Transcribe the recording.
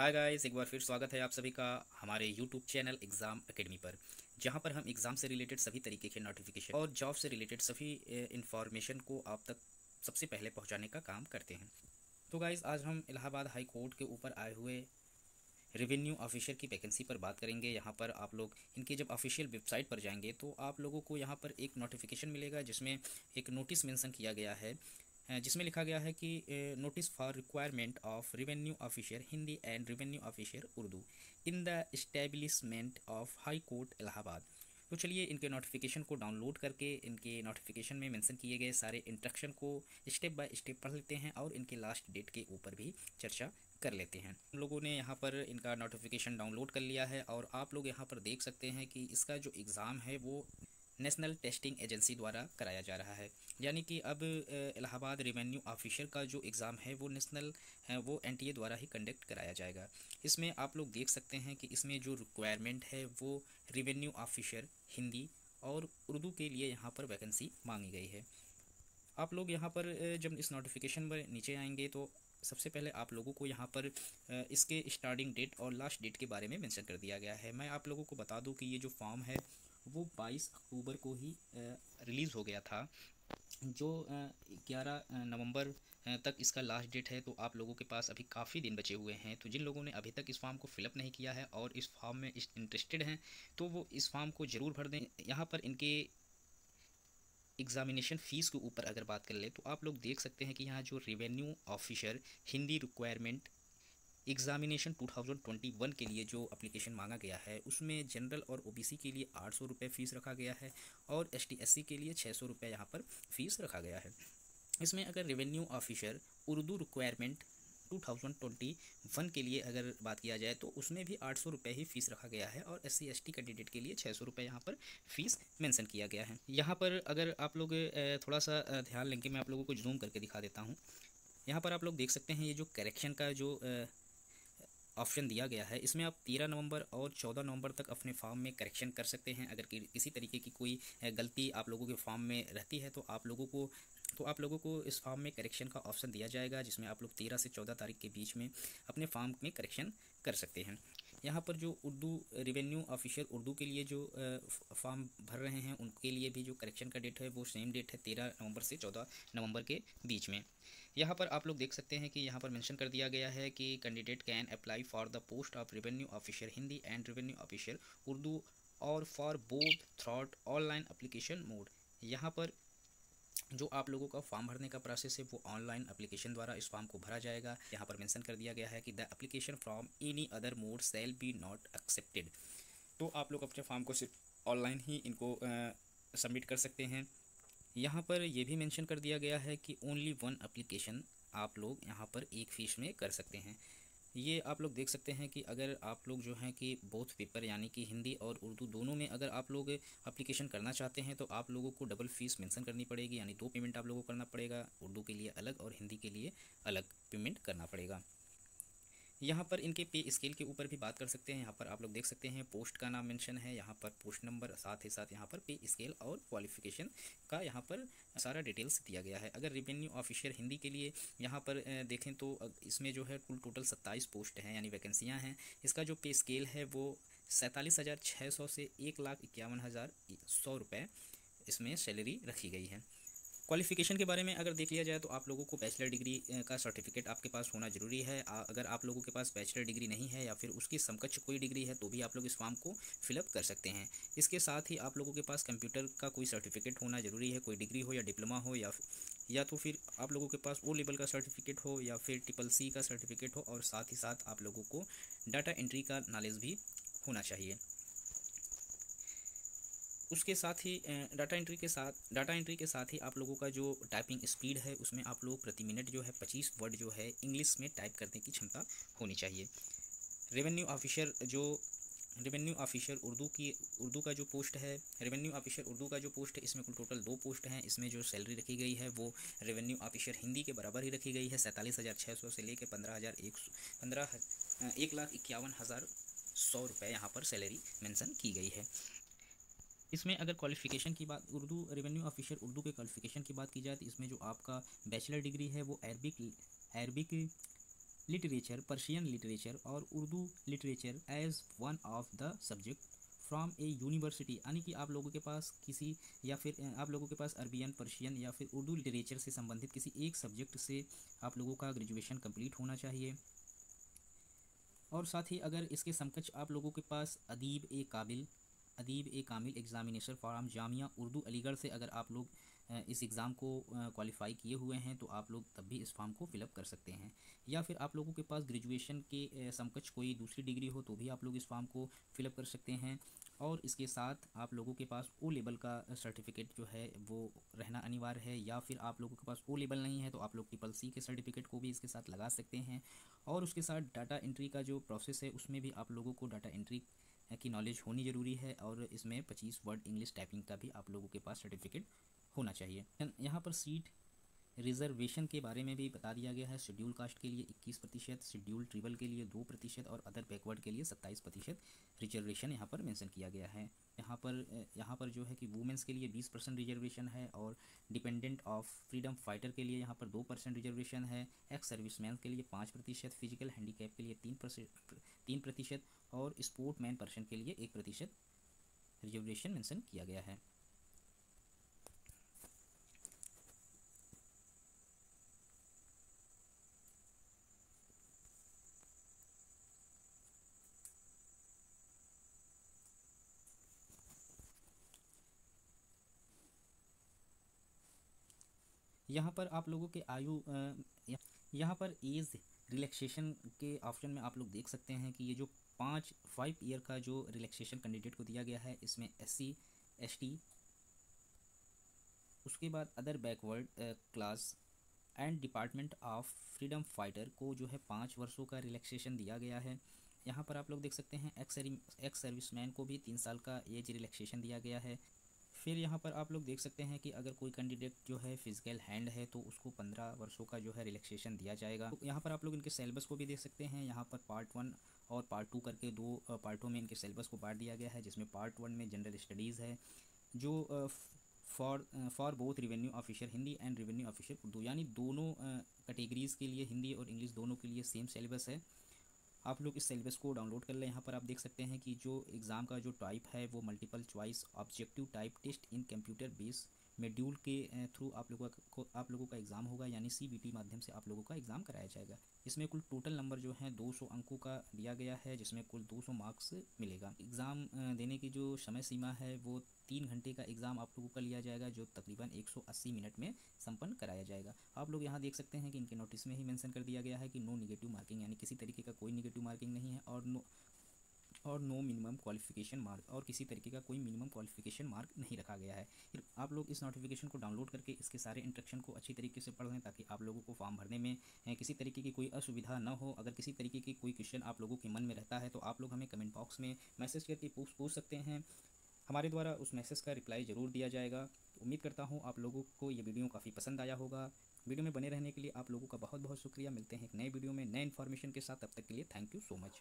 Hi guys, एक बार फिर स्वागत है आप सभी का हमारे यूट्यूब चैनल एग्ज़ाम एकेडमी पर, जहां पर हम एग्ज़ाम से रिलेटेड सभी तरीके के नोटिफिकेशन और जॉब से रिलेटेड सभी इंफॉर्मेशन को आप तक सबसे पहले पहुंचाने का काम करते हैं। तो गाइस, आज हम इलाहाबाद हाई कोर्ट के ऊपर आए हुए रेवेन्यू ऑफिसर की वैकेंसी पर बात करेंगे। यहाँ पर आप लोग इनके जब ऑफिशियल वेबसाइट पर जाएंगे तो आप लोगों को यहाँ पर एक नोटिफिकेशन मिलेगा, जिसमें एक नोटिस मेंशन किया गया है, जिसमें लिखा गया है कि notice for requirement of revenue officer Hindi and revenue officer Urdu in the establishment of high court Allahabad. तो चलिए इनके नोटिफिकेशन को डाउनलोड करके इनके नोटिफिकेशन में मेंशन किए गए सारे इंस्ट्रक्शन को स्टेप बाय स्टेप पढ़ लेते हैं और इनके लास्ट डेट के ऊपर भी चर्चा कर लेते हैं। हम लोगों ने यहाँ पर इनका नोटिफिकेशन डाउनलोड कर लिया है और आप लोग यहाँ पर देख सकते हैं कि इसका जो एग्ज़ाम है वो नेशनल टेस्टिंग एजेंसी द्वारा कराया जा रहा है। यानी कि अब इलाहाबाद रेवेन्यू ऑफिसर का जो एग्ज़ाम है वो नेशनल वो एनटीए द्वारा ही कंडक्ट कराया जाएगा। इसमें आप लोग देख सकते हैं कि इसमें जो रिक्वायरमेंट है वो रेवेन्यू ऑफिसर हिंदी और उर्दू के लिए यहाँ पर वैकेंसी मांगी गई है। आप लोग यहाँ पर जब इस नोटिफिकेशन पर नीचे आएंगे तो सबसे पहले आप लोगों को यहाँ पर इसके स्टार्टिंग डेट और लास्ट डेट के बारे में मेंशन कर दिया गया है। मैं आप लोगों को बता दूं कि ये जो फॉर्म है वो 22 अक्टूबर को ही रिलीज़ हो गया था। जो 11 नवंबर तक इसका लास्ट डेट है। तो आप लोगों के पास अभी काफ़ी दिन बचे हुए हैं। तो जिन लोगों ने अभी तक इस फॉर्म को फिलअप नहीं किया है और इस फॉर्म में इंटरेस्टेड हैं तो वो इस फॉर्म को ज़रूर भर दें। यहाँ पर इनके एग्ज़ामिनेशन फ़ीस के ऊपर अगर बात कर ले तो आप लोग देख सकते हैं कि यहाँ जो revenue officer Hindi requirement examination 2021 के लिए जो एप्लीकेशन मांगा गया है उसमें जनरल और ओबीसी के लिए 800 रुपये फ़ीस रखा गया है और एसटी एससी के लिए 600 रुपये यहाँ पर फ़ीस रखा गया है। इसमें अगर रेवेन्यू ऑफिसर उर्दू रिक्वायरमेंट 2021 के लिए अगर बात किया जाए तो उसमें भी 800 रुपये ही फ़ीस रखा गया है और एससी एसटी कैंडिडेट के लिए 600 रुपये यहाँ पर फ़ीस मेंशन किया गया है। यहाँ पर अगर आप लोग थोड़ा सा ध्यान लेंगे, मैं आप लोगों को जूम करके दिखा देता हूँ। यहाँ पर आप लोग देख सकते हैं ये जो करेक्शन का जो ऑप्शन दिया गया है, इसमें आप 13 नवंबर और 14 नवंबर तक अपने फॉर्म में करेक्शन कर सकते हैं। अगर किसी तरीके की कोई गलती आप लोगों के फॉर्म में रहती है तो आप लोगों को इस फॉर्म में करेक्शन का ऑप्शन दिया जाएगा, जिसमें आप लोग 13 से 14 तारीख के बीच में अपने फॉर्म में करेक्शन कर सकते हैं। यहाँ पर जो उर्दू रेवेन्यू ऑफिसर उर्दू के लिए जो फॉर्म भर रहे हैं उनके लिए भी जो करेक्शन का डेट है वो सेम डेट है 13 नवंबर से 14 नवंबर के बीच में। यहाँ पर आप लोग देख सकते हैं कि यहाँ पर मेंशन कर दिया गया है कि candidate can apply for the post of revenue officer Hindi and revenue officer Urdu और for both through online application mode. यहाँ पर जो आप लोगों का फॉर्म भरने का प्रोसेस है वो ऑनलाइन एप्लीकेशन द्वारा इस फॉर्म को भरा जाएगा। यहाँ पर मेंशन कर दिया गया है कि the application from any other mode shall be not accepted. तो आप लोग अपने फॉर्म को सिर्फ ऑनलाइन ही इनको सबमिट कर सकते हैं। यहाँ पर यह भी मेंशन कर दिया गया है कि ओनली वन एप्लीकेशन आप लोग यहाँ पर एक फ़ीस में कर सकते हैं। ये आप लोग देख सकते हैं कि अगर आप लोग जो हैं कि बोथ पेपर यानी कि हिंदी और उर्दू दोनों में अगर आप लोग एप्लीकेशन करना चाहते हैं तो आप लोगों को डबल फ़ीस मेंशन करनी पड़ेगी, यानी 2 पेमेंट आप लोगों को करना पड़ेगा। उर्दू के लिए अलग और हिंदी के लिए अलग पेमेंट करना पड़ेगा। यहाँ पर इनके पे स्केल के ऊपर भी बात कर सकते हैं। यहाँ पर आप लोग देख सकते हैं पोस्ट का नाम मेंशन है, यहाँ पर पोस्ट नंबर, साथ ही साथ यहाँ पर पे स्केल और क्वालिफिकेशन का यहाँ पर सारा डिटेल्स दिया गया है। अगर रेवेन्यू ऑफिसर हिंदी के लिए यहाँ पर देखें तो इसमें जो है कुल टोटल 27 पोस्ट हैं यानी वैकेंसियाँ हैं। इसका जो पे स्केल है वो 47,600 से 1,51,100 रुपये इसमें सैलरी रखी गई है। क्वालिफ़िकेशन के बारे में अगर देख लिया जाए तो आप लोगों को बैचलर डिग्री का सर्टिफिकेट आपके पास होना ज़रूरी है। अगर आप लोगों के पास बैचलर डिग्री नहीं है या फिर उसकी समकक्ष कोई डिग्री है तो भी आप लोग इस फॉर्म को फिलअप कर सकते हैं। इसके साथ ही आप लोगों के पास कंप्यूटर का कोई सर्टिफिकेट होना ज़रूरी है, कोई डिग्री हो या डिप्लोमा हो या तो फिर आप लोगों के पास ओ लेवल का सर्टिफिकेट हो या फिर CCC का सर्टिफिकेट हो, और साथ ही साथ आप लोगों को डाटा एंट्री का नॉलेज भी होना चाहिए। उसके साथ ही डाटा एंट्री के साथ ही आप लोगों का जो टाइपिंग स्पीड है उसमें आप लोग प्रति मिनट जो है 25 वर्ड जो है इंग्लिश में टाइप करने की क्षमता होनी चाहिए। रेवेन्यू ऑफिसर जो रेवेन्यू ऑफिसर उर्दू का जो पोस्ट है, रेवेन्यू ऑफिसर उर्दू का जो पोस्ट है इसमें कुल टोटल 2 पोस्ट हैं। इसमें जो सैलरी रखी गई है वो रेवेन्यू ऑफिसर हिंदी के बराबर ही रखी गई है, 47,600 से लेकर 1,51,100 रुपये यहाँ पर सैलरी मेंशन की गई है। इसमें अगर क्वालिफ़िकेशन की बात रेवेन्यू ऑफिसर उर्दू के क्वालिफ़िकेशन की बात की जाए तो इसमें जो आपका बैचलर डिग्री है वो अरबिक लिटरेचर, पर्शियन लिटरेचर और Urdu literature as one of the subject from a university, यानी कि आप लोगों के पास किसी या फिर आप लोगों के पास अरबियन, पर्शियन या फिर उर्दू लिटरेचर से संबंधित किसी एक सब्जेक्ट से आप लोगों का ग्रेजुएशन कंप्लीट होना चाहिए। और साथ ही अगर इसके समकक्ष आप लोगों के पास अदीब ए कामिल एग्ज़ामिनेशन फॉर्म जामिया उर्दू अलीगढ़ से अगर आप लोग इस एग्ज़ाम को क्वालिफाई किए हुए हैं तो आप लोग तब भी इस फॉर्म को फिलअप कर सकते हैं। या फिर आप लोगों के पास ग्रेजुएशन के समकक्ष कोई दूसरी डिग्री हो तो भी आप लोग इस फॉर्म को फिलअप कर सकते हैं। और इसके साथ आप लोगों के पास ओ लेवल का सर्टिफिकेट जो है वो रहना अनिवार्य है, या फिर आप लोगों के पास ओ लेवल नहीं है तो आप लोग ट्रिपल सी के सर्टिफिकेट को भी इसके साथ लगा सकते हैं। और उसके साथ डाटा एंट्री का जो प्रोसेस है उसमें भी आप लोगों को डाटा एंट्री की नॉलेज होनी ज़रूरी है, और इसमें 25 वर्ड इंग्लिश टाइपिंग का भी आप लोगों के पास सर्टिफिकेट होना चाहिए। यहाँ पर सीट रिजर्वेशन के बारे में भी बता दिया गया है। शेड्यूल कास्ट के लिए 21%, शेड्यूल ट्रिबल के लिए 2% और अदर बैकवर्ड के लिए 27% रिजर्वेशन यहाँ पर मेंशन किया गया है। यहाँ पर जो है कि वुमेंस के लिए 20% रिजर्वेशन है, और डिपेंडेंट ऑफ फ्रीडम फाइटर के लिए यहाँ पर 2% रिजर्वेशन है। एक्स सर्विसमैन के लिए 5%, फिजिकल हैंडीकैप के लिए 3%, और स्पोर्ट मैन पर्सन के लिए 1% रिजर्वेशन मेंशन किया गया है। यहाँ पर आप लोगों के यहाँ पर एज रिलैक्सेशन के ऑप्शन में आप लोग देख सकते हैं कि ये जो 5 ईयर का जो रिलैक्सेशन कैंडिडेट को दिया गया है, इसमें SC ST, उसके बाद other backward class and department of freedom fighter को जो है 5 वर्षों का रिलैक्सेशन दिया गया है। यहाँ पर आप लोग देख सकते हैं एक्स सर्विसमैन को भी 3 साल का एज रिलैक्सेशन दिया गया है। फिर यहाँ पर आप लोग देख सकते हैं कि अगर कोई कैंडिडेट जो है फिजिकल हैंड है तो उसको 15 वर्षों का जो है रिलैक्सेशन दिया जाएगा। तो यहाँ पर आप लोग इनके सिलेबस को भी देख सकते हैं। यहाँ पर पार्ट 1 और पार्ट 2 करके 2 पार्टों में इनके सिलेबस को बांट दिया गया है, जिसमें पार्ट 1 में जनरल स्टडीज़ है जो for both revenue officer Hindi and revenue officer Urdu, यानी दोनों कैटेगरीज़ के लिए हिंदी और इंग्लिश दोनों के लिए सेम सिलेबस है। आप लोग इस सिलेबस को डाउनलोड कर लें। यहाँ पर आप देख सकते हैं कि जो एग्ज़ाम का जो टाइप है वो multiple choice objective type test in computer base module के थ्रू आप लोगों का एग्ज़ाम होगा, यानी CBT माध्यम से आप लोगों का एग्ज़ाम कराया जाएगा। इसमें कुल टोटल नंबर जो है 200 अंकों का दिया गया है, जिसमें कुल 200 मार्क्स मिलेगा। एग्ज़ाम देने की जो समय सीमा है वो 3 घंटे का एग्ज़ाम आप लोगों का लिया जाएगा, जो तकरीबन 180 मिनट में संपन्न कराया जाएगा। आप लोग यहाँ देख सकते हैं कि इनके नोटिस में ही मेंशन कर दिया गया है कि नो निगेटिव मार्किंग, यानी किसी तरीके का कोई निगेटिव मार्किंग नहीं है, और नो मिनिमम क्वालिफिकेशन मार्क, और किसी तरीके का कोई मिनिमम क्वालिफिकेशन मार्क नहीं रखा गया है। आप लोग इस नोटिफिकेशन को डाउनलोड करके इसके सारे इंस्ट्रक्शन को अच्छी तरीके से पढ़ लें, ताकि आप लोगों को फॉर्म भरने में किसी तरीके की कोई असुविधा न हो। अगर किसी तरीके की कोई क्वेश्चन आप लोगों के मन में रहता है तो आप लोग हमें कमेंट बॉक्स में मैसेज करके पूछ सकते हैं। हमारे द्वारा उस मैसेज का रिप्लाई ज़रूर दिया जाएगा। उम्मीद करता हूँ आप लोगों को ये वीडियो काफ़ी पसंद आया होगा। वीडियो में बने रहने के लिए आप लोगों का बहुत बहुत शुक्रिया। मिलते हैं एक नए वीडियो में नए इन्फॉर्मेशन के साथ, तब तक के लिए थैंक यू सो मच।